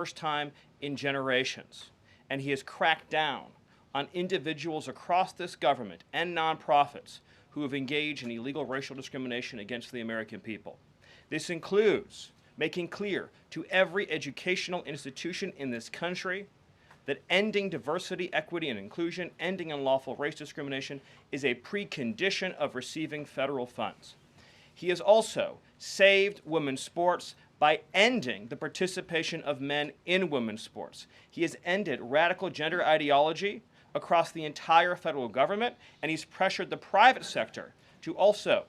first time in generations. And he has cracked down on individuals across this government and nonprofits who have engaged in illegal racial discrimination against the American people. This includes making clear to every educational institution in this country that ending diversity, equity, and inclusion, ending unlawful race discrimination is a precondition of receiving federal funds. He has also saved women's sports by ending the participation of men in women's sports. He has ended radical gender ideology across the entire federal government, and he's pressured the private sector to also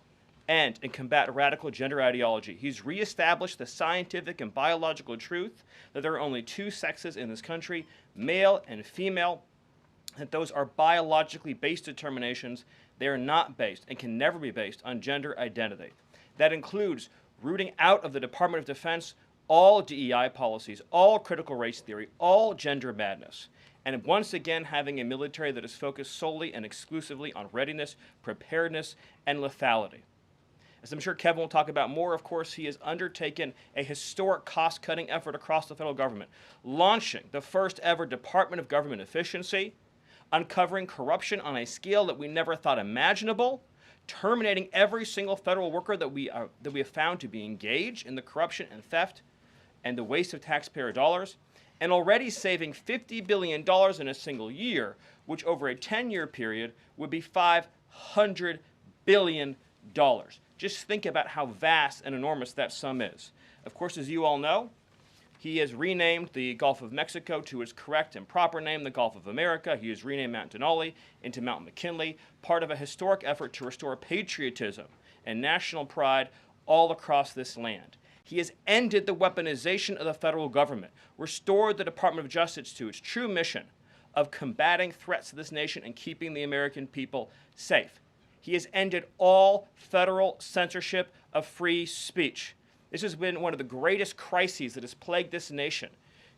end and combat radical gender ideology. He's reestablished the scientific and biological truth that there are only two sexes in this country, male and female, that those are biologically based determinations. They are not based and can never be based on gender identity. That includes rooting out of the Department of Defense all DEI policies, all critical race theory, all gender madness, and once again having a military that is focused solely and exclusively on readiness, preparedness, and lethality. As I'm sure Kevin will talk about more, of course, he has undertaken a historic cost-cutting effort across the federal government, launching the first ever Department of Government Efficiency, uncovering corruption on a scale that we never thought imaginable, terminating every single federal worker that we have found to be engaged in the corruption and theft and the waste of taxpayer dollars, and already saving $50 billion in a single year, which over a 10-year period would be $500 billion. Just think about how vast and enormous that sum is. Of course, as you all know, he has renamed the Gulf of Mexico to its correct and proper name, the Gulf of America. He has renamed Mount Denali into Mount McKinley, part of a historic effort to restore patriotism and national pride all across this land. He has ended the weaponization of the federal government, restored the Department of Justice to its true mission of combating threats to this nation and keeping the American people safe. He has ended all federal censorship of free speech. This has been one of the greatest crises that has plagued this nation.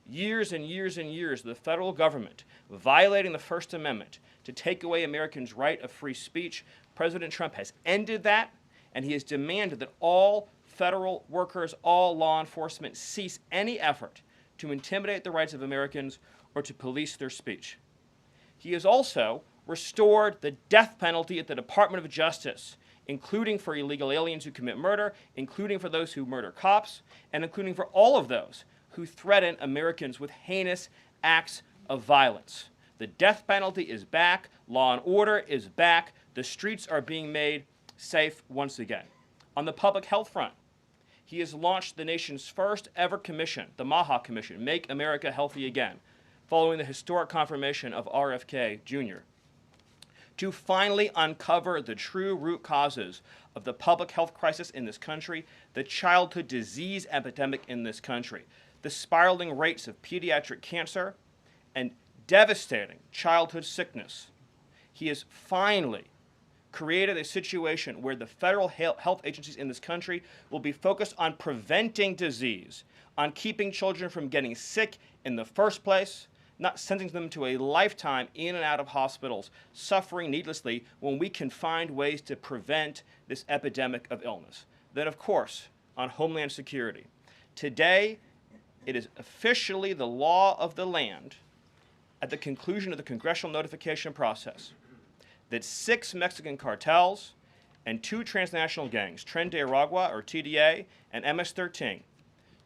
Years and years and years of the federal government violating the First Amendment to take away Americans' right of free speech. President Trump has ended that, and he has demanded that all federal workers, all law enforcement, cease any effort to intimidate the rights of Americans or to police their speech. He has also restored the death penalty at the Department of Justice, including for illegal aliens who commit murder, including for those who murder cops, and including for all of those who threaten Americans with heinous acts of violence. The death penalty is back. Law and order is back. The streets are being made safe once again. On the public health front, he has launched the nation's first ever commission, the MAHA Commission, Make America Healthy Again, following the historic confirmation of RFK Jr., to finally uncover the true root causes of the public health crisis in this country, the childhood disease epidemic in this country, the spiraling rates of pediatric cancer, and devastating childhood sickness. He has finally created a situation where the federal health agencies in this country will be focused on preventing disease, on keeping children from getting sick in the first place, not sending them to a lifetime in and out of hospitals, suffering needlessly, when we can find ways to prevent this epidemic of illness. Then, of course, on Homeland Security. Today, it is officially the law of the land, at the conclusion of the congressional notification process, that 6 Mexican cartels and 2 transnational gangs, Tren de Aragua, or TDA, and MS-13,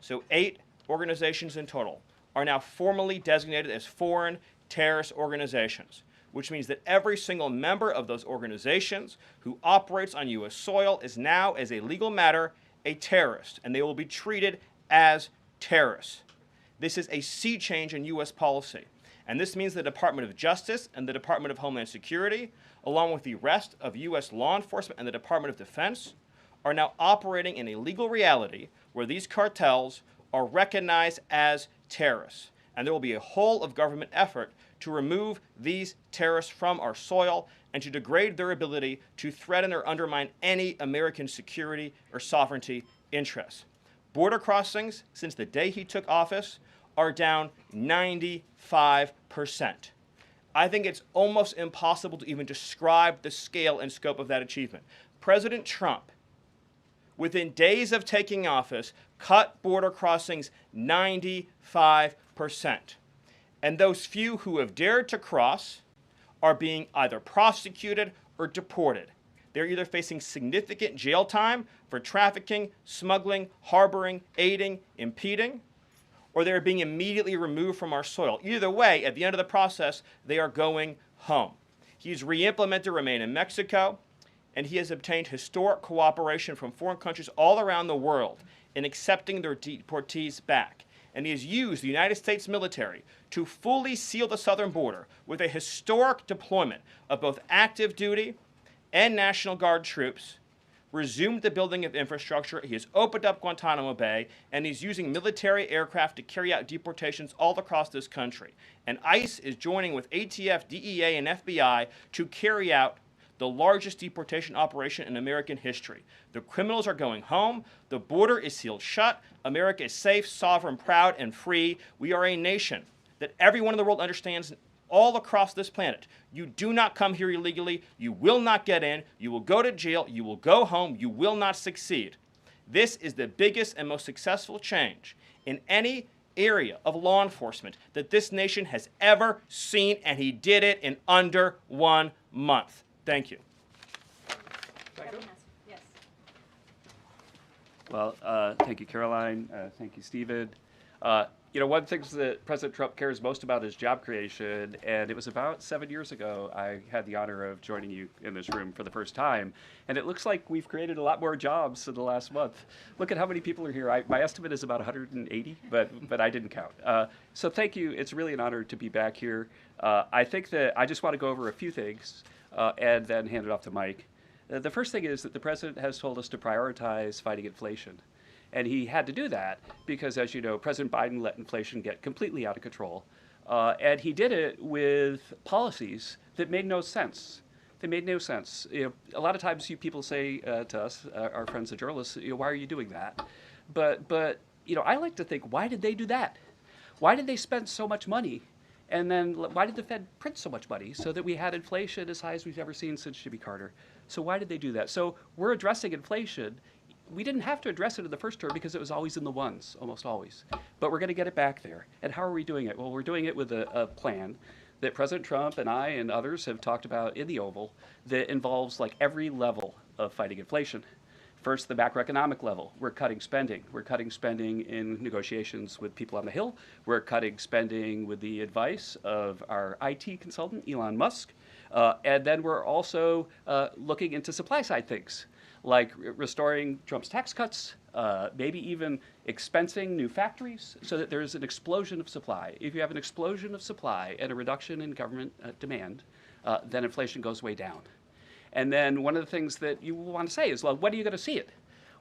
so 8 organizations in total, are now formally designated as foreign terrorist organizations, which means that every single member of those organizations who operates on U.S. soil is now, as a legal matter, a terrorist, and they will be treated as terrorists. This is a sea change in U.S. policy, and this means the Department of Justice and the Department of Homeland Security, along with the rest of U.S. law enforcement and the Department of Defense, are now operating in a legal reality where these cartels are recognized as terrorists. And there will be a whole of government effort to remove these terrorists from our soil and to degrade their ability to threaten or undermine any American security or sovereignty interests. Border crossings, since the day he took office, are down 95%. I think it's almost impossible to even describe the scale and scope of that achievement. President Trump, within days of taking office, cut border crossings 95%. And those few who have dared to cross are being either prosecuted or deported. They're either facing significant jail time for trafficking, smuggling, harboring, aiding, impeding, or they're being immediately removed from our soil. Either way, at the end of the process, they are going home. He's re-implemented Remain in Mexico, and he has obtained historic cooperation from foreign countries all around the world in accepting their deportees back. And he has used the United States military to fully seal the southern border with a historic deployment of both active duty and National Guard troops, resumed the building of infrastructure. He has opened up Guantanamo Bay, and he's using military aircraft to carry out deportations all across this country. And ICE is joining with ATF, DEA, and FBI to carry out the largest deportation operation in American history. The criminals are going home. The border is sealed shut. America is safe, sovereign, proud, and free. We are a nation that everyone in the world understands all across this planet. You do not come here illegally. You will not get in. You will go to jail. You will go home. You will not succeed. This is the biggest and most successful change in any area of law enforcement that this nation has ever seen, and he did it in under 1 month. Thank you. Yes. Well, thank you, Karoline. Thank you, Stephen. One of the things that President Trump cares most about is job creation, and it was about 7 years ago I had the honor of joining you in this room for the first time, and it looks like we've created a lot more jobs in the last month. Look at how many people are here. My estimate is about 180, but I didn't count. So thank you. It's really an honor to be back here. I think that I just want to go over a few things and then hand it off to Mike. The first thing is that the president has told us to prioritize fighting inflation. And he had to do that because, as you know, President Biden let inflation get completely out of control. And he did it with policies that made no sense. They made no sense. A lot of times people say to us, our friends, the journalists, why are you doing that? But I like to think, why did they do that? Why did they spend so much money? And then why did the Fed print so much money so that we had inflation as high as we've ever seen since Jimmy Carter? So why did they do that? So we're addressing inflation. We didn't have to address it in the first term because it was always in the ones, almost always. But we're going to get it back there. And how are we doing it? Well, we're doing it with a plan that President Trump and I and others have talked about in the Oval that involves like every level of fighting inflation. First, the macroeconomic level. We're cutting spending. We're cutting spending in negotiations with people on the Hill. We're cutting spending with the advice of our IT consultant, Elon Musk. And then we're also looking into supply side things, like restoring Trump's tax cuts, maybe even expensing new factories so that there's an explosion of supply. If you have an explosion of supply and a reduction in government demand, then inflation goes way down. And then one of the things that you want to say is, well, when are you going to see it?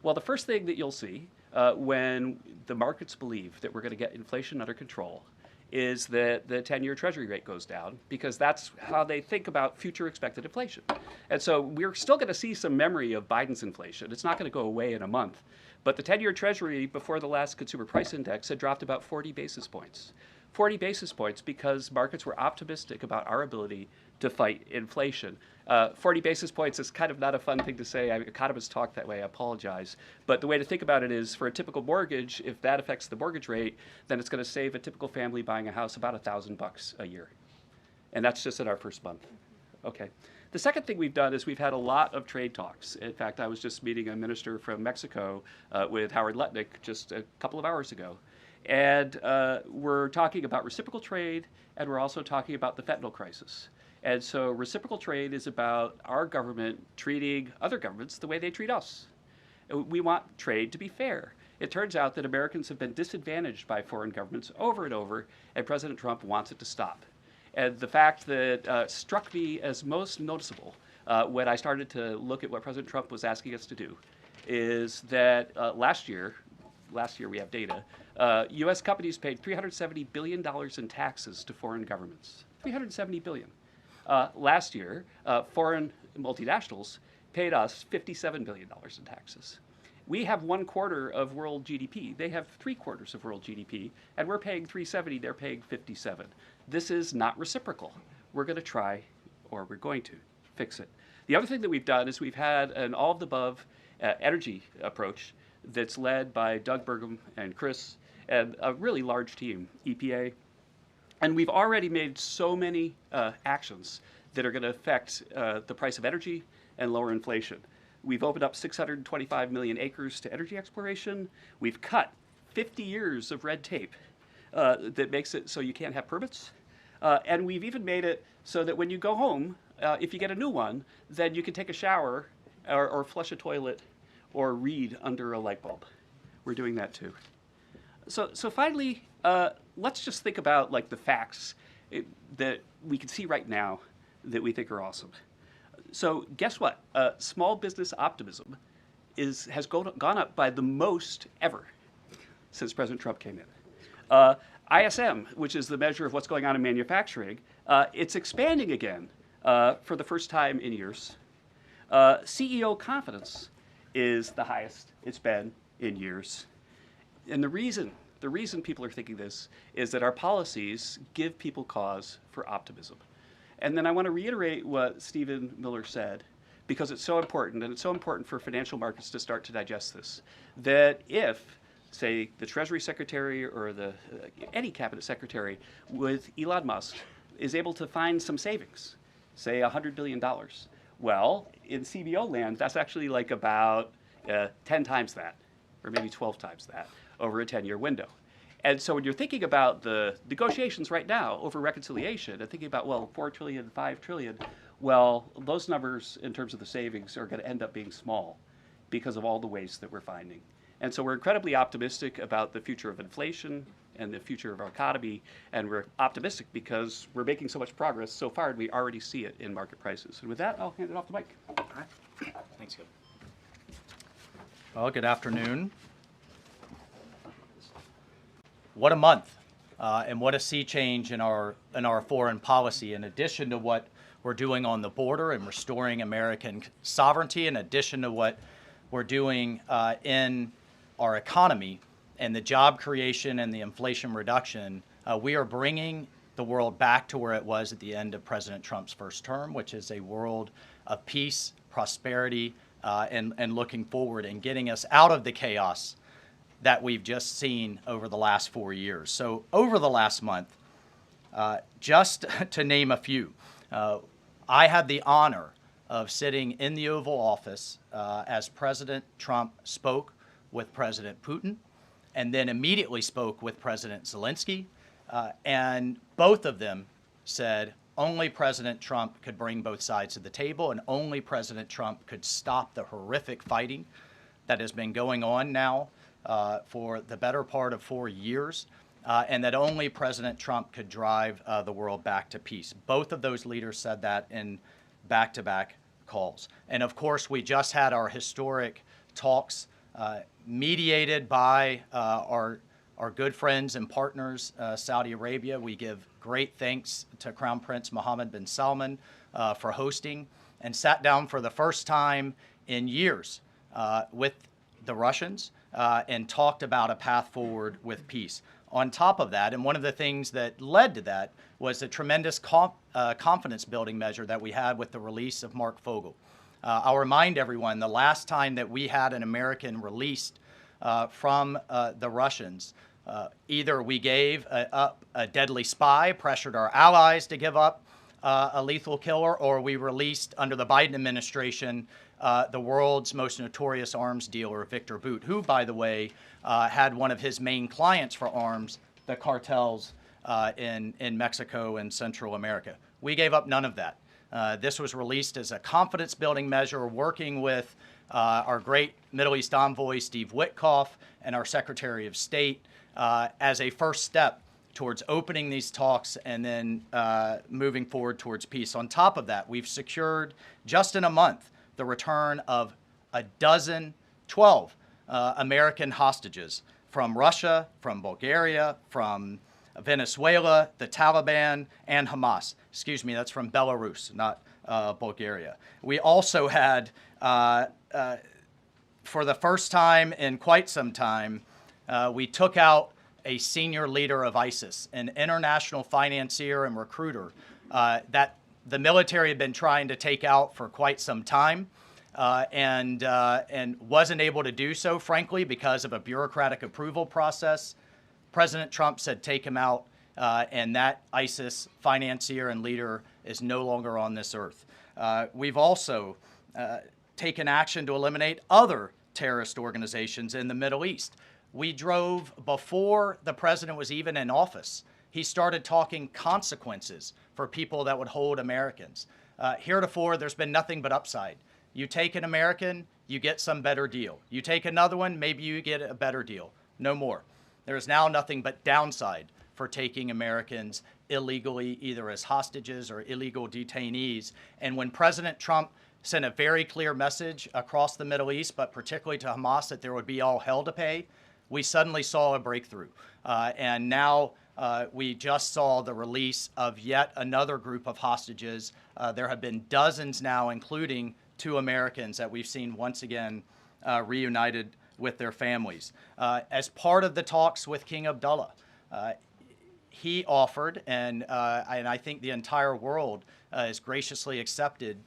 Well, the first thing that you'll see when the markets believe that we're going to get inflation under control is that the 10-year Treasury rate goes down, because that's how they think about future expected inflation. And so we're still going to see some memory of Biden's inflation. It's not going to go away in a month. But the 10-year Treasury before the last consumer price index had dropped about 40 basis points. 40 basis points because markets were optimistic about our ability to fight inflation. 40 basis points is kind of not a fun thing to say. Economists talk that way. I apologize. But the way to think about it is, for a typical mortgage, if that affects the mortgage rate, then it's going to save a typical family buying a house about $1,000 a year. And that's just in our first month. Okay. The second thing we've done is we've had a lot of trade talks. In fact, I was just meeting a minister from Mexico with Howard Lutnick just a couple of hours ago. And we're talking about reciprocal trade, and we're also talking about the fentanyl crisis. And so reciprocal trade is about our government treating other governments the way they treat us. We want trade to be fair. It turns out that Americans have been disadvantaged by foreign governments over and over, and President Trump wants it to stop. And the fact that struck me as most noticeable when I started to look at what President Trump was asking us to do is that last year we have data, U.S. companies paid $370 billion in taxes to foreign governments. $370 billion. Last year, foreign multinationals paid us $57 billion in taxes. We have 1/4 of world GDP. They have 3/4 of world GDP, and we're paying 370, they're paying 57. This is not reciprocal. We're going to try, or we're going to, fix it. The other thing that we've done is we've had an all-of-the-above energy approach that's led by Doug Burgum and Chris and a really large team, EPA. And we've already made so many actions that are going to affect the price of energy and lower inflation. We've opened up 625 million acres to energy exploration. We've cut 50 years of red tape that makes it so you can't have permits. And we've even made it so that when you go home, if you get a new one, then you can take a shower or flush a toilet or read under a light bulb. We're doing that too. So finally, let's just think about like the facts that we can see right now that we think are awesome. So guess what? Small business optimism has gone up by the most ever since President Trump came in. ISM, which is the measure of what's going on in manufacturing, it's expanding again for the first time in years. CEO confidence is the highest it's been in years. And the reason people are thinking this is that our policies give people cause for optimism. And then I want to reiterate what Stephen Miller said, because it's so important, and it's so important for financial markets to start to digest this, that if, say, the Treasury Secretary or any cabinet secretary with Elon Musk is able to find some savings, say $100 billion, well, in CBO land, that's actually like about 10 times that, or maybe 12 times that, over a 10-year window. And so when you're thinking about the negotiations right now over reconciliation and thinking about, well, 4 trillion, 5 trillion, well, those numbers in terms of the savings are going to end up being small because of all the waste that we're finding. And so we're incredibly optimistic about the future of inflation and the future of our economy, and we're optimistic because we're making so much progress so far, and we already see it in market prices. And with that, I'll hand it off to Mike. All right. Thanks, Gil. Well, good afternoon. What a month, and what a sea change in our foreign policy. In addition to what we're doing on the border and restoring American sovereignty, in addition to what we're doing in our economy and the job creation and the inflation reduction, we are bringing the world back to where it was at the end of President Trump's first term, which is a world of peace, prosperity, and looking forward and getting us out of the chaos that we've just seen over the last 4 years. So over the last month, just to name a few, I had the honor of sitting in the Oval Office as President Trump spoke with President Putin, and then immediately spoke with President Zelensky, and both of them said only President Trump could bring both sides to the table, and only President Trump could stop the horrific fighting that has been going on now for the better part of 4 years, and that only President Trump could drive the world back to peace. Both of those leaders said that in back-to-back calls. And of course, we just had our historic talks mediated by our good friends and partners, Saudi Arabia. We give great thanks to Crown Prince Mohammed bin Salman for hosting, and sat down for the first time in years with the Russians and talked about a path forward with peace. On top of that, and one of the things that led to that was the tremendous confidence building measure that we had with the release of Mark Fogel. I'll remind everyone, the last time that we had an American released from the Russians, either we gave up a deadly spy, pressured our allies to give up a lethal killer, or we released, under the Biden administration, the world's most notorious arms dealer, Victor Bout, who, by the way, had one of his main clients for arms, the cartels in Mexico and Central America. We gave up none of that. This was released as a confidence-building measure, working with our great Middle East envoy, Steve Witkoff, and our Secretary of State as a first step towards opening these talks and then moving forward towards peace. On top of that, we've secured, just in a month, the return of 12 American hostages from Russia, from Bulgaria, from Venezuela, the Taliban, and Hamas. Excuse me, that's from Belarus, not Bulgaria. We also had, for the first time in quite some time, we took out a senior leader of ISIS, an international financier and recruiter that the military had been trying to take out for quite some time. and wasn't able to do so, frankly, because of a bureaucratic approval process. President Trump said, take him out, and that ISIS financier and leader is no longer on this earth. We've also taken action to eliminate other terrorist organizations in the Middle East. We drove, before the president was even in office, he started talking consequences for people that would hold Americans. Heretofore, there's been nothing but upside. You take an American, you get some better deal. You take another one, maybe you get a better deal. No more. There is now nothing but downside for taking Americans illegally, either as hostages or illegal detainees. And when President Trump sent a very clear message across the Middle East, but particularly to Hamas, that there would be all hell to pay, we suddenly saw a breakthrough. And now we just saw the release of yet another group of hostages. There have been dozens now, including 2 Americans that we've seen once again reunited with their families. As part of the talks with King Abdullah, he offered, and I think the entire world is graciously accepted,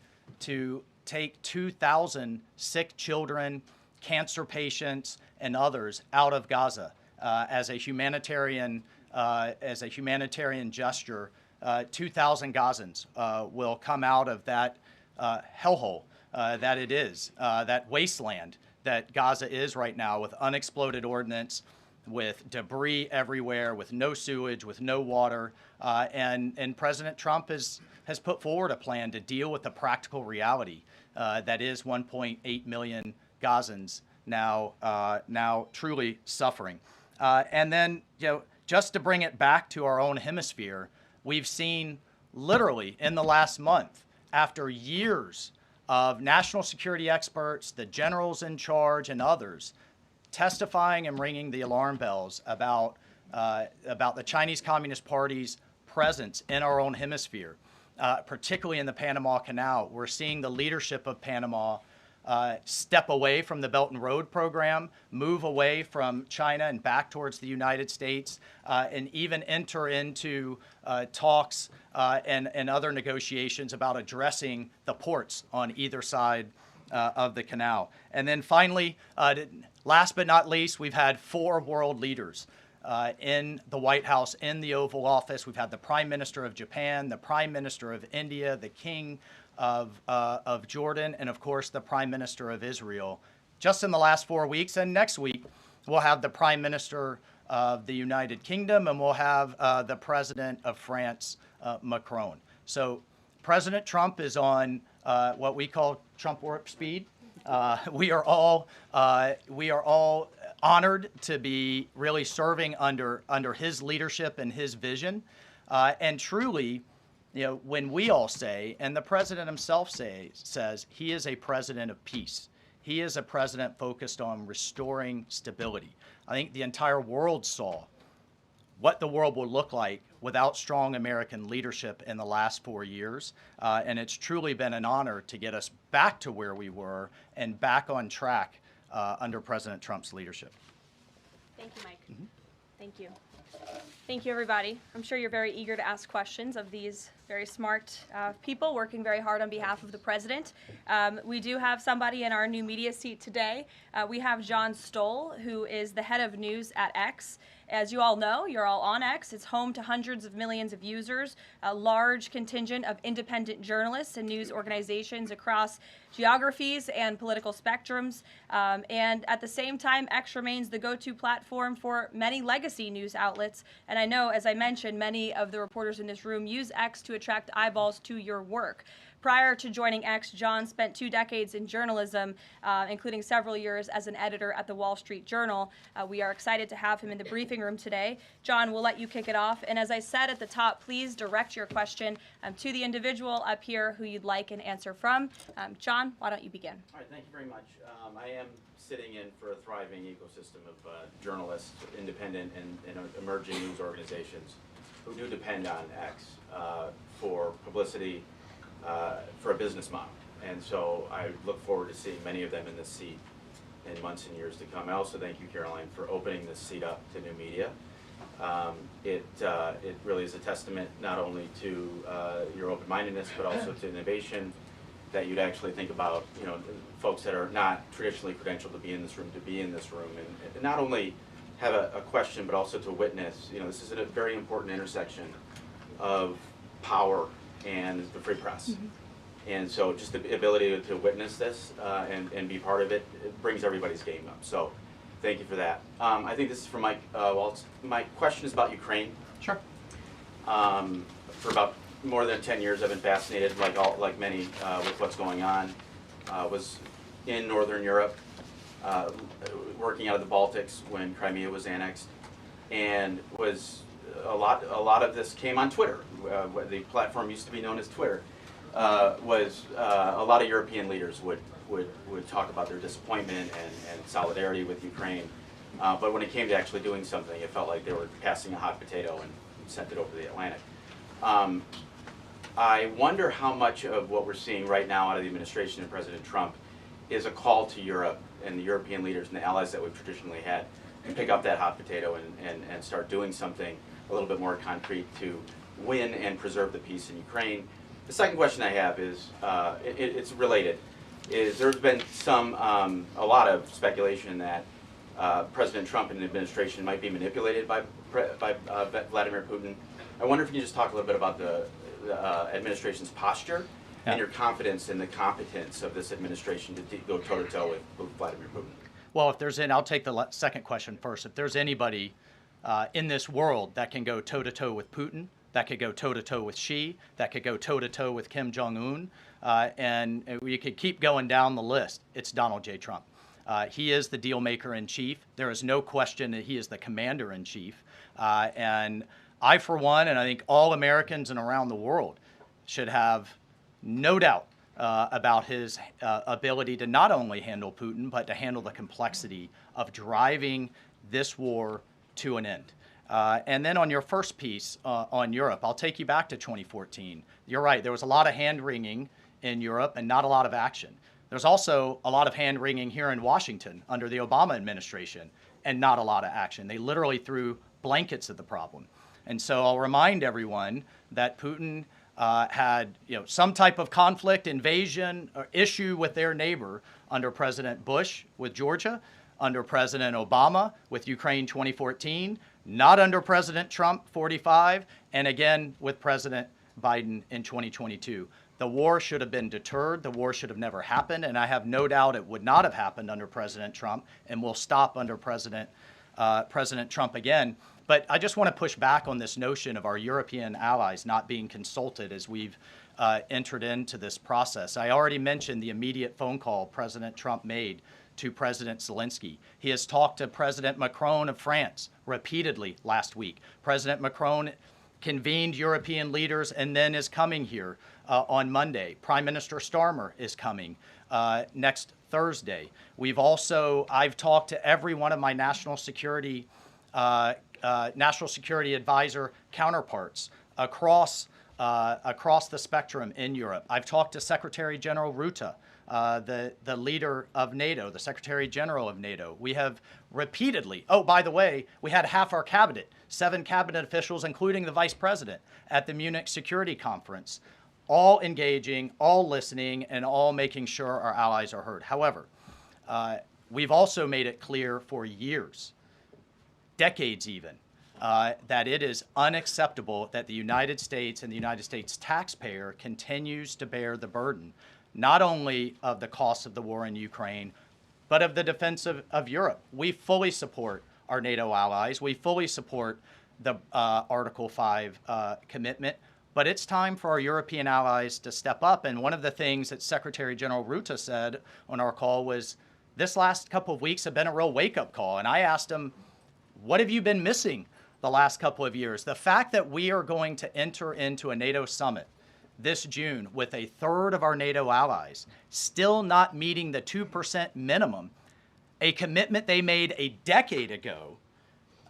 to take 2,000 sick children, cancer patients, and others out of Gaza as a humanitarian gesture. 2,000 Gazans will come out of that hellhole that it is, that wasteland that Gaza is right now, with unexploded ordnance, with debris everywhere, with no sewage, with no water. And President Trump has put forward a plan to deal with the practical reality that is 1.8 million Gazans now truly suffering. And then, just to bring it back to our own hemisphere, we've seen literally in the last month, after years of national security experts, the generals in charge, and others testifying and ringing the alarm bells about the Chinese Communist Party's presence in our own hemisphere, particularly in the Panama Canal. We're seeing the leadership of Panama step away from the Belt and Road program, move away from China and back towards the United States, and even enter into talks and other negotiations about addressing the ports on either side of the canal. And then finally, last but not least, we've had 4 world leaders in the White House, in the Oval Office. We've had the Prime Minister of Japan, the Prime Minister of India, the King of Jordan, and of course the Prime Minister of Israel, just in the last 4 weeks. And next week we'll have the Prime Minister of the United Kingdom, and we'll have the President of France, Macron. So President Trump is on what we call Trump warp speed. We are all honored to be really serving under his leadership and his vision, and truly, when we all say, and the president himself says, he is a president of peace. He is a president focused on restoring stability. I think the entire world saw what the world will look like without strong American leadership in the last 4 years. And it's truly been an honor to get us back to where we were and back on track under President Trump's leadership. Thank you, Mike. Thank you. Thank you, everybody. I'm sure you're very eager to ask questions of these very smart people working very hard on behalf of the president. We do have somebody in our new media seat today. We have John Stoll, who is the head of news at X. As you all know, you're all on X. It's home to hundreds of millions of users, a large contingent of independent journalists and news organizations across geographies and political spectrums. And at the same time, X remains the go-to platform for many legacy news outlets. And I know, as I mentioned, many of the reporters in this room use X to attract eyeballs to your work. Prior to joining X, John spent 2 decades in journalism, including several years as an editor at the Wall Street Journal. We are excited to have him in the briefing room today. John, we'll let you kick it off. And as I said at the top, please direct your question to the individual up here who you'd like an answer from. John, why don't you begin? All right, thank you very much. I am sitting in for a thriving ecosystem of journalists, independent and emerging news organizations who do depend on X for publicity, for a business model. And so I look forward to seeing many of them in this seat in months and years to come. I also thank you, Karoline, for opening this seat up to new media. It really is a testament not only to your open-mindedness, but also to innovation that you'd actually think about, folks that are not traditionally credentialed to be in this room, and not only have a question, but also to witness. This is a very important intersection of power and the free press. And so just the ability to witness this and be part of it, it brings everybody's game up. So thank you for that. I think this is for Mike Waltz. My question is about Ukraine. Sure. For about more than 10 years, I've been fascinated, like many, with what's going on. Was in Northern Europe, working out of the Baltics when Crimea was annexed, and was a lot of this came on Twitter. The platform used to be known as Twitter. Was a lot of European leaders would talk about their disappointment and solidarity with Ukraine, but when it came to actually doing something, it felt like they were passing a hot potato and sent it over the Atlantic. I wonder how much of what we're seeing right now out of the administration and President Trump is a call to Europe and the European leaders and the allies that we've traditionally had to pick up that hot potato and start doing something a little bit more concrete to win and preserve the peace in Ukraine. The second question I have is, it's related, is there's been a lot of speculation that President Trump and the administration might be manipulated by Vladimir Putin. I wonder if you can just talk a little bit about the administration's posture and your confidence in the competence of this administration to go toe-to-toe with Vladimir Putin. Well, I'll take the second question first. If there's anybody in this world that can go toe-to-toe with Putin, that could go toe-to-toe with Xi, that could go toe-to-toe with Kim Jong-un, and we could keep going down the list, it's Donald J. Trump. He is the deal maker in chief. There is no question that he is the commander in chief. And I, for one, and I think all Americans and around the world should have no doubt about his ability to not only handle Putin, but to handle the complexity of driving this war to an end. And then on your first piece on Europe, I'll take you back to 2014. You're right, there was a lot of hand-wringing in Europe and not a lot of action. There's also a lot of hand-wringing here in Washington under the Obama administration and not a lot of action. They literally threw blankets at the problem. And so I'll remind everyone that Putin had some type of conflict, invasion, or issue with their neighbor under President Bush with Georgia, under President Obama with Ukraine 2014, not under President Trump 45, and again with President Biden in 2022. The war should have been deterred. The war should have never happened, and I have no doubt it would not have happened under President Trump and will stop under President Trump again. But I just want to push back on this notion of our European allies not being consulted as we've entered into this process. I already mentioned the immediate phone call President Trump made to President Zelensky. He has talked to President Macron of France repeatedly last week. President Macron convened European leaders and then is coming here on Monday. Prime Minister Starmer is coming next Thursday. I've talked to every one of my national security advisor counterparts across the spectrum in Europe. I've talked to Secretary General Rutte, the leader of NATO, the Secretary General of NATO. We have repeatedly, by the way, we had half our cabinet, 7 cabinet officials, including the vice president, at the Munich Security Conference, all engaging, all listening, and all making sure our allies are heard. However, we've also made it clear for years, decades even, that it is unacceptable that the United States and the United States taxpayer continues to bear the burden, not only of the cost of the war in Ukraine, but of the defense of Europe. We fully support our NATO allies. We fully support the Article 5 commitment, but it's time for our European allies to step up. And one of the things that Secretary General Rutte said on our call was, this last couple of weeks have been a real wake-up call. And I asked him, what have you been missing the last couple of years? The fact that we are going to enter into a NATO summit this June with a third of our NATO allies still not meeting the 2% minimum, a commitment they made a decade ago,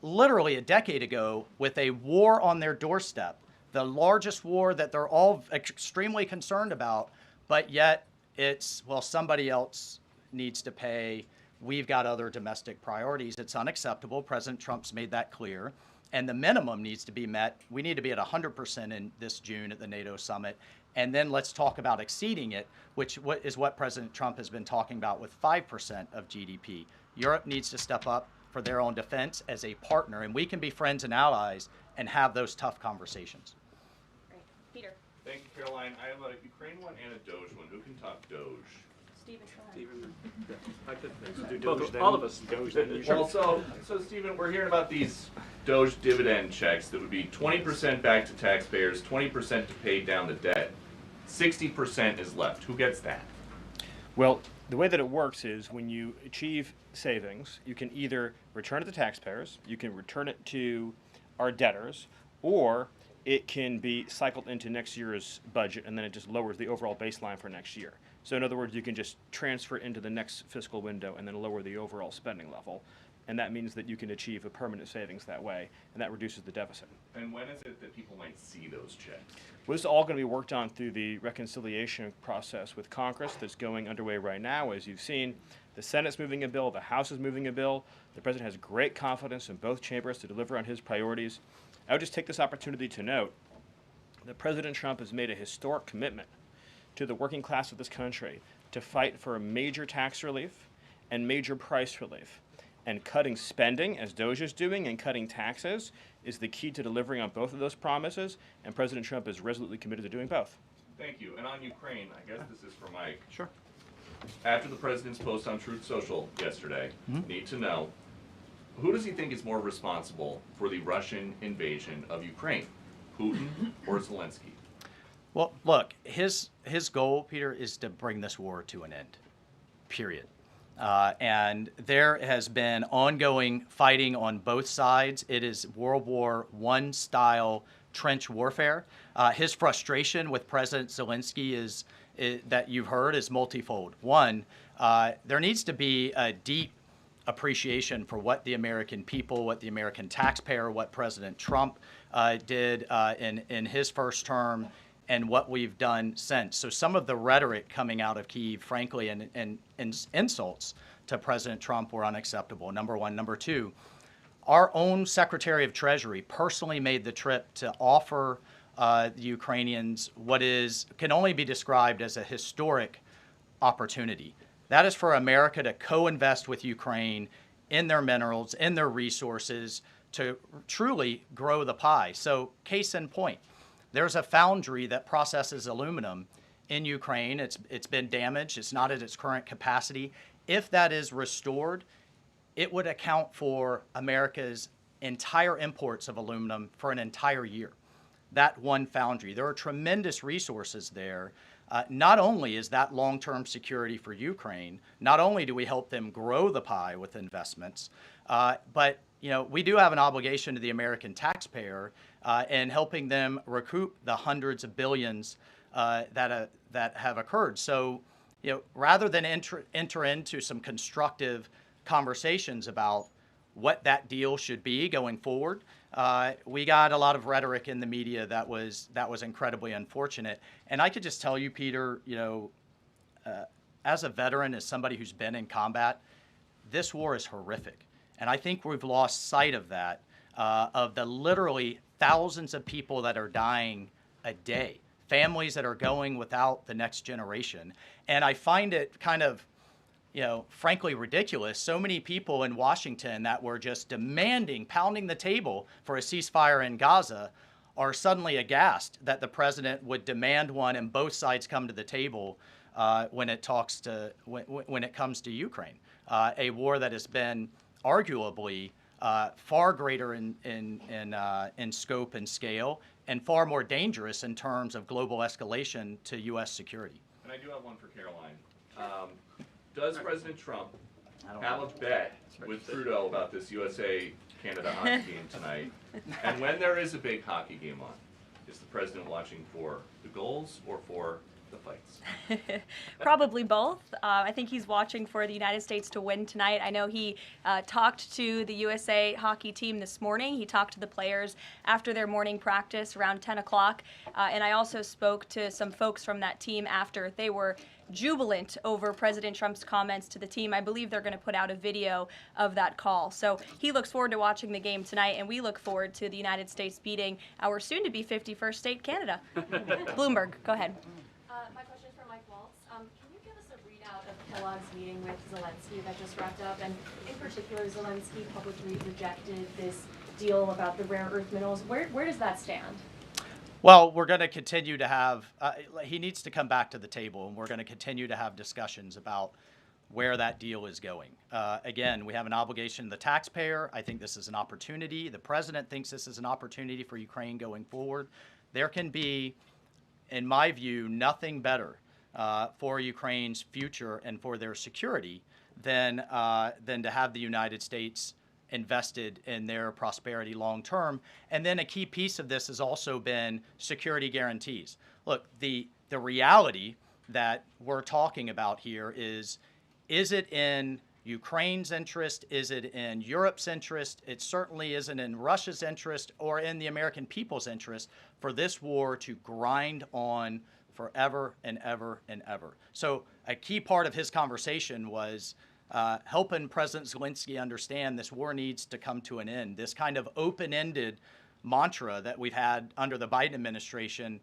literally a decade ago, with a war on their doorstep, the largest war that they're all extremely concerned about, but yet it's, well, somebody else needs to pay. We've got other domestic priorities. It's unacceptable. President Trump's made that clear. and the minimum needs to be met. We need to be at 100% in this June at the NATO summit. And then let's talk about exceeding it, which is what President Trump has been talking about with 5% of GDP. Europe needs to step up for their own defense as a partner, and we can be friends and allies and have those tough conversations. Great. Peter. Thank you, Caroline. I have a Ukraine one and a Doge one. Who can talk Doge? Stephen, go ahead. Both, all of us. Well, so Stephen, we're hearing about these Doge dividend checks that would be 20% back to taxpayers, 20% to pay down the debt. 60% is left. Who gets that? Well, the way that it works is when you achieve savings, you can either return it to taxpayers, you can return it to our debtors, or it can be cycled into next year's budget, and then it just lowers the overall baseline for next year. So in other words, you can just transfer it into the next fiscal window and then lower the overall spending level. And that means that you can achieve a permanent savings that way, and that reduces the deficit. And when is it that people might see those checks? Well, this is all going to be worked on through the reconciliation process with Congress that's going underway right now. As you've seen, the Senate's moving a bill, the House is moving a bill. The President has great confidence in both chambers to deliver on his priorities. I would just take this opportunity to note that President Trump has made a historic commitment to the working class of this country to fight for major tax relief and major price relief. And cutting spending, as Doge is doing, and cutting taxes is the key to delivering on both of those promises, and President Trump is resolutely committed to doing both. Thank you. And on Ukraine, I guess this is for Mike. Sure. After the president's post on Truth Social yesterday, need to know, who does he think is more responsible for the Russian invasion of Ukraine, Putin or Zelensky? Well, look, his goal, Peter, is to bring this war to an end, period. And there has been ongoing fighting on both sides. It is World War I style trench warfare. His frustration with President Zelensky is that you've heard is multifold. One, there needs to be a deep appreciation for what the American people, what the American taxpayer, what President Trump did in his first term, and what we've done since. So some of the rhetoric coming out of Kyiv, frankly, and insults to President Trump were unacceptable, number one. Number two, our own Secretary of Treasury personally made the trip to offer the Ukrainians what can only be described as a historic opportunity. That is for America to co-invest with Ukraine in their minerals, in their resources, to truly grow the pie. So case in point, there's a foundry that processes aluminum in Ukraine. It's been damaged. It's not at its current capacity. If that is restored, it would account for America's entire imports of aluminum for an entire year. That one foundry. There are tremendous resources there. Not only is that long-term security for Ukraine, not only do we help them grow the pie with investments, but we do have an obligation to the American taxpayer in helping them recoup the hundreds of billions that have occurred. So, rather than enter into some constructive conversations about what that deal should be going forward, we got a lot of rhetoric in the media that was incredibly unfortunate. And I could just tell you, Peter, as a veteran, as somebody who's been in combat, this war is horrific. And I think we've lost sight of that, of the literally thousands of people that are dying a day, families that are going without the next generation. And I find it kind of, frankly ridiculous. So many people in Washington that were just demanding, pounding the table for a ceasefire in Gaza are suddenly aghast that the president would demand one and both sides come to the table when it comes to Ukraine, a war that has been arguably far greater in scope and scale and far more dangerous in terms of global escalation to U.S. security. And I do have one for Caroline. Does President Trump have a bet with Trudeau about this USA-Canada hockey game tonight? And when there is a big hockey game on, is the president watching for the goals or for the fights? Probably both. I think he's watching for the United States to win tonight. I know he talked to the USA hockey team this morning. He talked to the players after their morning practice around 10 o'clock. And I also spoke to some folks from that team after. They were jubilant over President Trump's comments to the team. I believe they're going to put out a video of that call. So he looks forward to watching the game tonight, and we look forward to the United States beating our soon-to-be 51st state, Canada. Bloomberg, go ahead. My question is for Mike Waltz. Can you give us a readout of Kellogg's meeting with Zelensky that just wrapped up? And in particular, Zelensky publicly rejected this deal about the rare earth minerals. Where does that stand? Well, we're going to continue to have, he needs to come back to the table, and we're going to continue to have discussions about where that deal is going. Again, we have an obligation to the taxpayer. I think this is an opportunity. The president thinks this is an opportunity for Ukraine going forward. There can be, in my view, nothing better for Ukraine's future and for their security than to have the United States invested in their prosperity long term. And then a key piece of this has also been security guarantees. Look, the reality that we're talking about here is it in Ukraine's interest? Is it in Europe's interest? It certainly isn't in Russia's interest or in the American people's interest for this war to grind on forever and ever and ever. So a key part of his conversation was helping President Zelensky understand this war needs to come to an end. This kind of open-ended mantra that we've had under the Biden administration,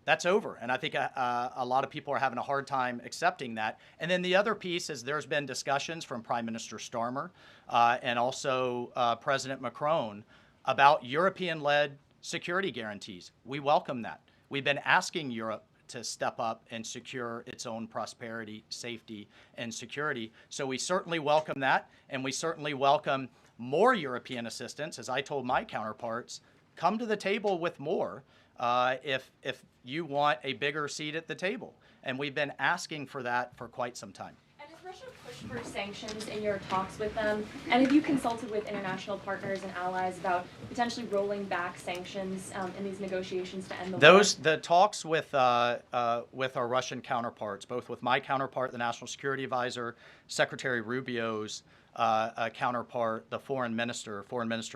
that's over. And I think a lot of people are having a hard time accepting that. And then the other piece is there's been discussions from Prime Minister Starmer and also President Macron about European-led security guarantees. We welcome that. We've been asking Europe to step up and secure its own prosperity, safety, and security. So we certainly welcome that, and we certainly welcome more European assistance. As I told my counterparts, come to the table with more if you want a bigger seat at the table. And we've been asking for that for quite some time. And has Russia pushed for sanctions in your talks with them? And have you consulted with international partners and allies about potentially rolling back sanctions in these negotiations to end the war? The talks with our Russian counterparts, both with my counterpart, the National Security Advisor, Secretary Rubio's counterpart, the Foreign Minister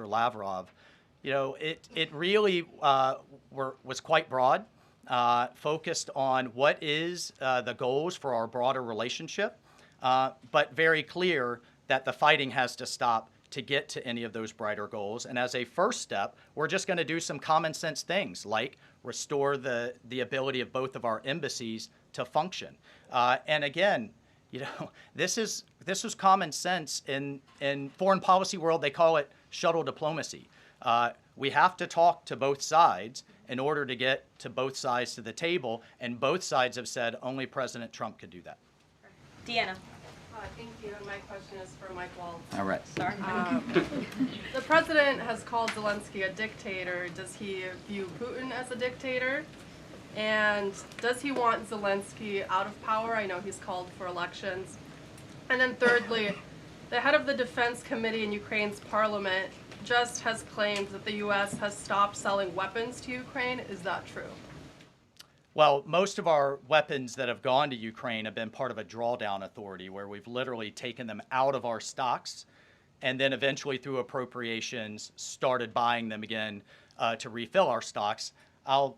Lavrov, it really was quite broad, focused on what is the goals for our broader relationship. But very clear that the fighting has to stop to get to any of those brighter goals. And as a first step, we're just going to do some common sense things like restore the ability of both of our embassies to function. And again, this is common sense in foreign policy world. They call it shuttle diplomacy. We have to talk to both sides in order to get to both sides to the table. And both sides have said only President Trump could do that. Deanna. Thank you, and my question is for Mike Waltz. All right. Sorry. The president has called Zelensky a dictator. Does he view Putin as a dictator? And does he want Zelensky out of power? I know he's called for elections. And then thirdly, the head of the Defense Committee in Ukraine's parliament just has claimed that the U.S. has stopped selling weapons to Ukraine. Is that true? Well, most of our weapons that have gone to Ukraine have been part of a drawdown authority where we've literally taken them out of our stocks and then eventually through appropriations started buying them again to refill our stocks. I'll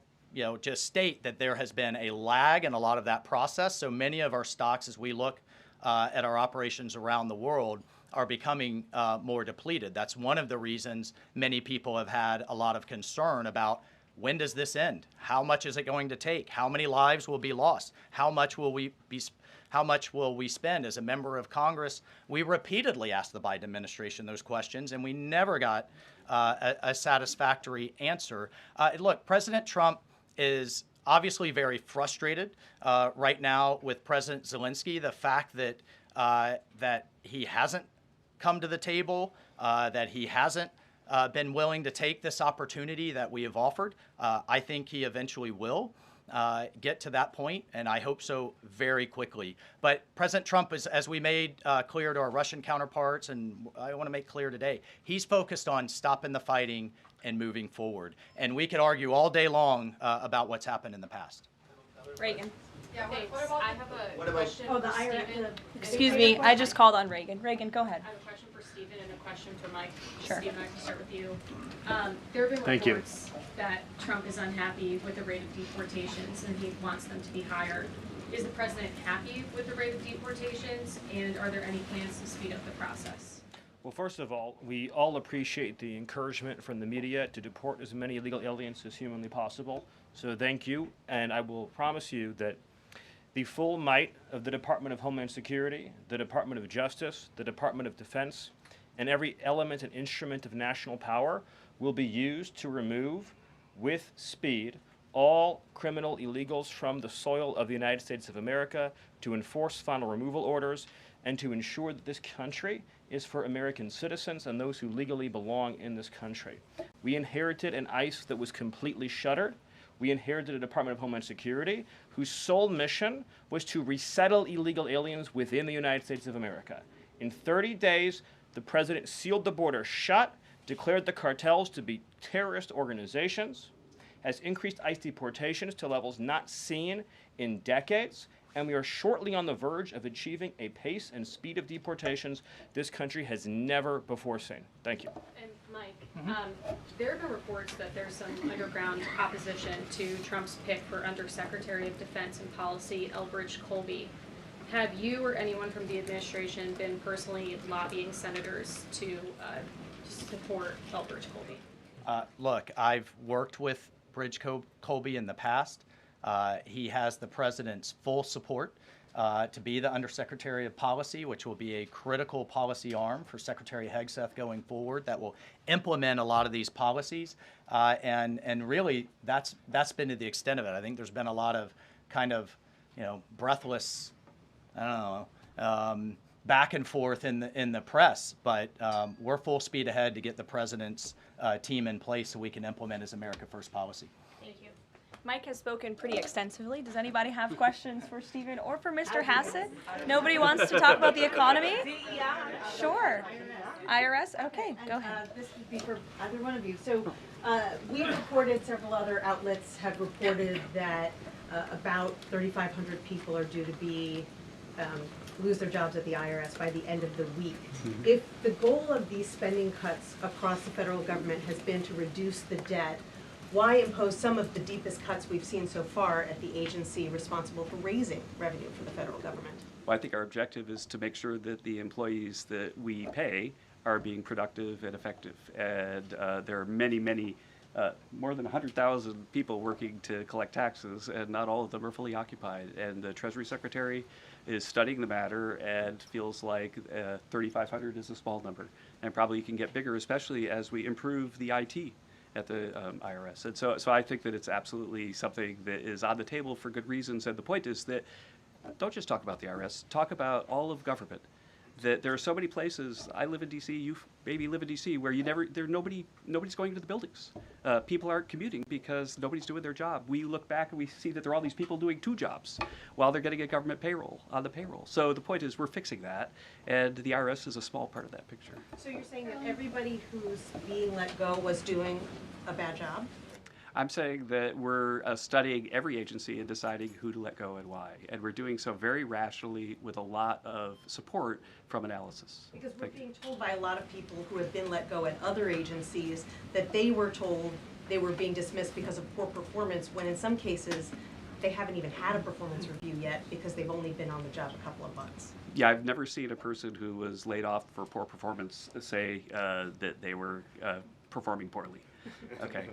just state that there has been a lag in a lot of that process. So many of our stocks, as we look at our operations around the world, are becoming more depleted. That's one of the reasons many people have had a lot of concern about when does this end? How much is it going to take? How many lives will be lost? How much will we spend? As a member of Congress, we repeatedly asked the Biden administration those questions, and we never got a satisfactory answer. Look, President Trump is obviously very frustrated right now with President Zelensky. The fact that he hasn't come to the table, that he hasn't been willing to take this opportunity that we have offered. I think he eventually will get to that point, and I hope so very quickly. But President Trump, as we made clear to our Russian counterparts, and I want to make clear today, he's focused on stopping the fighting and moving forward. And we could argue all day long about what's happened in the past. Reagan. Yeah, Thanks. what about I have a What about- question Oh, the for IRS. Stephen. Excuse me, I just called on Reagan. Reagan, go ahead. I have a question for Stephen and a question for Mike. Sure. Stephen, I can start with you. There have been Thank you. reports that Trump is unhappy with the rate of deportations and he wants them to be higher. Is the president happy with the rate of deportations, and are there any plans to speed up the process? Well, first of all, we all appreciate the encouragement from the media to deport as many illegal aliens as humanly possible. So thank you, and I will promise you that the full might of the Department of Homeland Security, the Department of Justice, the Department of Defense, and every element and instrument of national power will be used to remove, with speed, all criminal illegals from the soil of the United States of America, to enforce final removal orders, and to ensure that this country is for American citizens and those who legally belong in this country. We inherited an ICE that was completely shuttered. We inherited a Department of Homeland Security whose sole mission was to resettle illegal aliens within the United States of America. In 30 days, the president sealed the border shut, declared the cartels to be terrorist organizations, has increased ICE deportations to levels not seen in decades, and we are shortly on the verge of achieving a pace and speed of deportations this country has never before seen. Thank you. And Mike, there have been reports that there's some underground opposition to Trump's pick for Undersecretary of Defense and Policy, Elbridge Colby. Have you or anyone from the administration been personally lobbying senators to support Elbridge Colby? Look, I've worked with Bridge Colby in the past. He has the president's full support to be the Undersecretary of Policy, which will be a critical policy arm for Secretary Hegseth going forward that will implement a lot of these policies. And really, that's been to the extent of it. I think there's been a lot of kind of, breathless, I don't know, back and forth in the press, but we're full speed ahead to get the president's team in place so we can implement his America First policy. Thank you. Mike has spoken pretty extensively. Does anybody have questions for Stephen or for Mr. Hassett? Nobody wants to talk about the economy? Sure. IRS? Okay, go ahead. This would be for either one of you. So we reported, several other outlets have reported that about 3,500 people are due to be lose their jobs at the IRS by the end of the week. If the goal of these spending cuts across the federal government has been to reduce the debt, why impose some of the deepest cuts we've seen so far at the agency responsible for raising revenue for the federal government? Well, I think our objective is to make sure that the employees that we pay are being productive and effective. And there are many, more than 100,000 people working to collect taxes, and not all of them are fully occupied. And the Treasury Secretary is studying the matter and feels like 3,500 is a small number, and probably can get bigger, especially as we improve the IT at the IRS. And so I think that it's absolutely something that is on the table for good reasons. And the point is that don't just talk about the IRS, talk about all of government. That there are so many places. I live in D.C. You maybe live in D.C. where nobody's going to the buildings. People aren't commuting because nobody's doing their job. We look back and we see that there are all these people doing 2 jobs while they're getting a government payroll on the payroll. So the point is we're fixing that, and the IRS is a small part of that picture. So you're saying that everybody who's being let go was doing a bad job? I'm saying that we're studying every agency and deciding who to let go and why. And we're doing so very rationally with a lot of support from analysis. Because we're being told by a lot of people who have been let go at other agencies that they were told they were being dismissed because of poor performance, when in some cases they haven't even had a performance review yet because they've only been on the job a couple of months. Yeah, I've never seen a person who was laid off for poor performance say that they were performing poorly. Okay.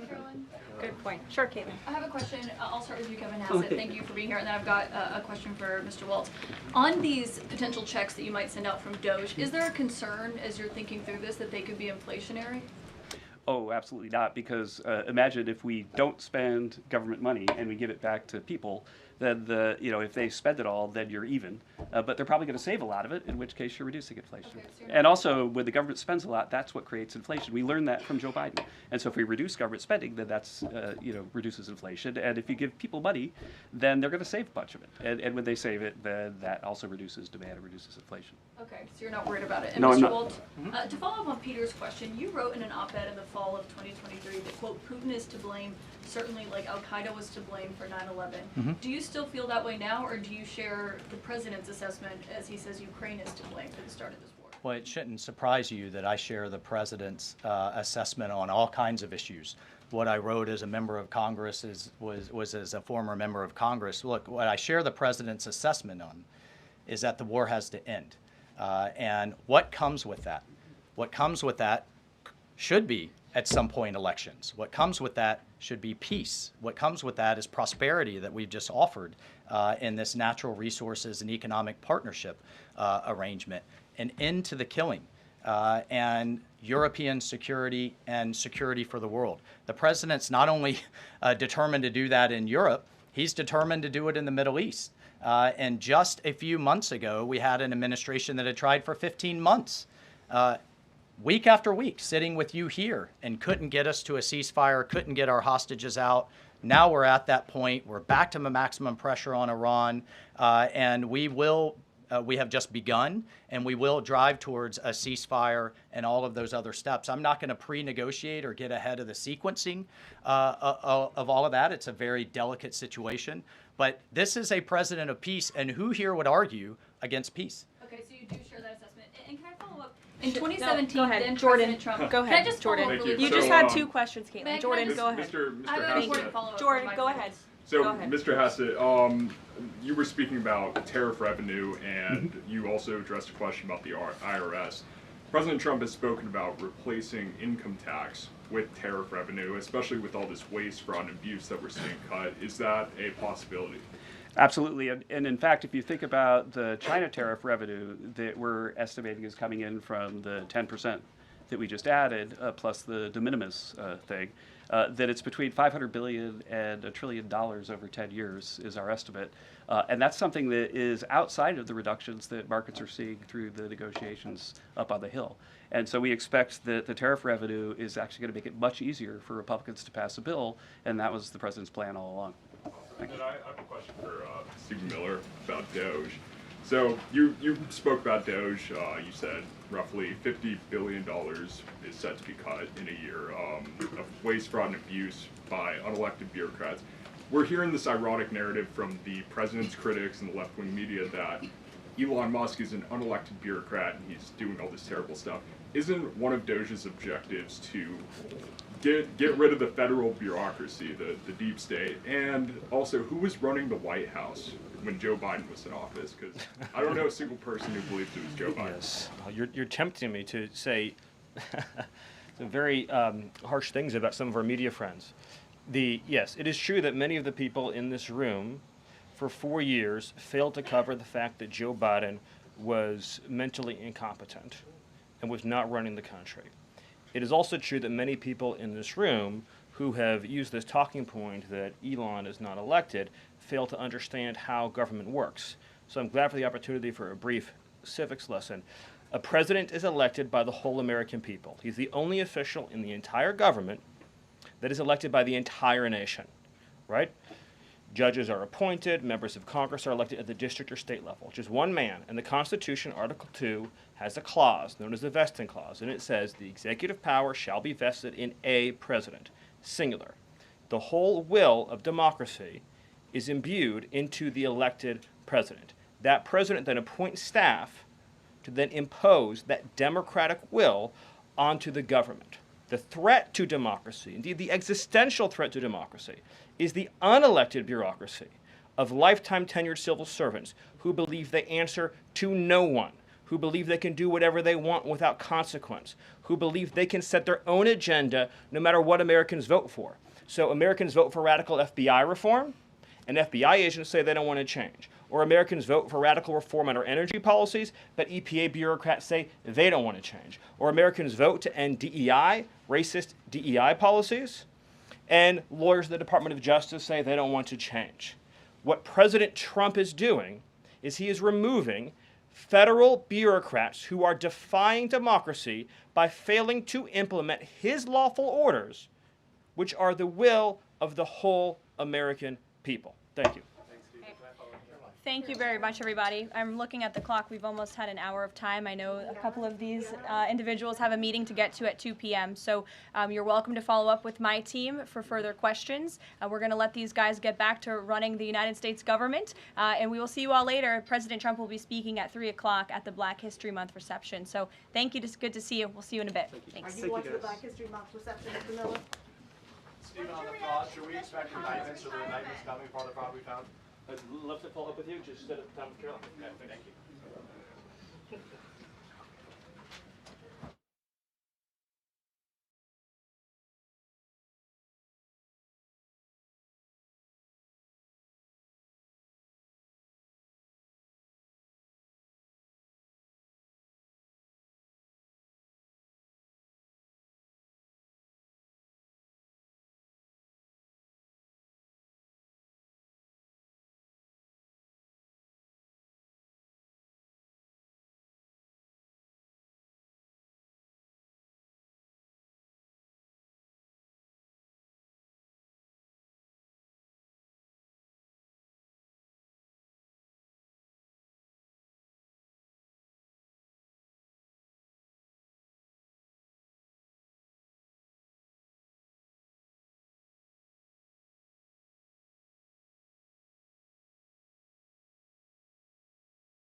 Caroline, Good point. Sure, Caitlin. I have a question. I'll start with you, Kevin Hassett. Thank you for being here. And then I've got a question for Mr. Waltz. On these potential checks that you might send out from Doge, is there a concern as you're thinking through this that they could be inflationary? Oh, absolutely not, because imagine if we don't spend government money and we give it back to people, then if they spend it all, then you're even. But they're probably going to save a lot of it, in which case you're reducing inflation. Okay, so And also, when the government spends a lot, that's what creates inflation. We learned that from Joe Biden. And so if we reduce government spending, then that's, reduces inflation. And if you give people money, then they're going to save a bunch of it. And when they save it, then that also reduces demand and reduces inflation. Okay, so you're not worried about it. And No, I'm Mr. not. Waltz, to follow up on Peter's question, you wrote in an op-ed in the fall fall of 2023 that, quote, Putin is to blame, certainly like Al-Qaeda was to blame for 9/11. Do you still feel that way now, or do you share the president's assessment as he says Ukraine is to blame for the start of this war? Well, it shouldn't surprise you that I share the president's assessment on all kinds of issues. What I wrote as a member of Congress was as a former member of Congress. Look, what I share the president's assessment on is that the war has to end. And what comes with that? What comes with that should be, at some point, elections. What comes with that should be peace. What comes with that is prosperity that we've just offered in this natural resources and economic partnership arrangement. An end to the killing and European security and security for the world. The president's not only determined to do that in Europe, he's determined to do it in the Middle East. And just a few months ago, we had an administration that had tried for 15 months, week after week, sitting with you here and couldn't get us to a ceasefire, couldn't get our hostages out. Now we're at that point. We're back to maximum pressure on Iran, and we have just begun, and we will drive towards a ceasefire and all of those other steps. I'm not going to pre-negotiate or get ahead of the sequencing of all of that. It's a very delicate situation. But this is a president of peace, and who here would argue against peace? Okay, so you do share that assessment. And can I follow up? In 2017, go ahead, then Jordan. President Trump. Go Can ahead, I just Jordan. follow up really You quick? just had two questions, May I- Caitlin. can Jordan, I go ahead. I have an Thank important you. follow-up. Jordan, from go my ahead. So, Go ahead. Mr. Hassett, you were speaking about tariff revenue, and you also addressed a question about the IRS. President Trump has spoken about replacing income tax with tariff revenue, especially with all this waste, fraud, and abuse that we're seeing cut. Is that a possibility? Absolutely. And in fact, if you think about the China tariff revenue that we're estimating is coming in from the 10% that we just added, plus the de minimis thing, that it's between $500 billion and $1 trillion over 10 years is our estimate. And that's something that is outside of the reductions that markets are seeing through the negotiations up on the Hill. And so we expect that the tariff revenue is actually going to make it much easier for Republicans to pass a bill, and that was the president's plan all along. And then I have a question for Stephen Miller about Doge. So you spoke about Doge. You said roughly $50 billion is set to be cut in a year of waste, fraud, and abuse by unelected bureaucrats. We're hearing this ironic narrative from the president's critics and the left-wing media that Elon Musk is an unelected bureaucrat and he's doing all this terrible stuff. Isn't one of Doge's objectives to get rid of the federal bureaucracy, the deep state, and also who was running the White House when Joe Biden was in office? Because I don't know a single person who believes it was Joe Biden. Yes, you're tempting me to say some very harsh things about some of our media friends. Yes, it is true that many of the people in this room for 4 years failed to cover the fact that Joe Biden was mentally incompetent and was not running the country. It is also true that many people in this room who have used this talking point that Elon is not elected fail to understand how government works. So I'm glad for the opportunity for a brief civics lesson. A president is elected by the whole American people. He's the only official in the entire government that is elected by the entire nation, right? Judges are appointed, members of Congress are elected at the district or state level, just one man. And the Constitution, Article 2, has a clause known as the vesting clause, and it says the executive power shall be vested in a president, singular. The whole will of democracy is imbued into the elected president. That president then appoints staff to then impose that democratic will onto the government. The threat to democracy, indeed the existential threat to democracy, is the unelected bureaucracy of lifetime tenured civil servants who believe they answer to no one, who believe they can do whatever they want without consequence, who believe they can set their own agenda no matter what Americans vote for. So Americans vote for radical FBI reform, and FBI agents say they don't want to change. Or Americans vote for radical reform on our energy policies, but EPA bureaucrats say they don't want to change. Or Americans vote to end DEI, racist DEI policies, and lawyers at the Department of Justice say they don't want to change. What President Trump is doing is he is removing federal bureaucrats who are defying democracy by failing to implement his lawful orders, which are the will of the whole American people. Thank you. Thank you very much, everybody. I'm looking at the clock. We've almost had an hour of time. I know a couple of these individuals have a meeting to get to at 2 p.m. So you're welcome to follow up with my team for further questions. We're going to let these guys get back to running the United States government, and we will see you all later. President Trump will be speaking at 3 o'clock at the Black History Month reception. So thank you. It's good to see you. We'll see you in a bit. Thanks. Are you going to the Black History Month reception, Mr. Miller? Stephen, on the fraud, should we expect indictments or the indictments coming for the fraud we found? I'd love to follow up with you. Just set up time with Caroline. Thank you.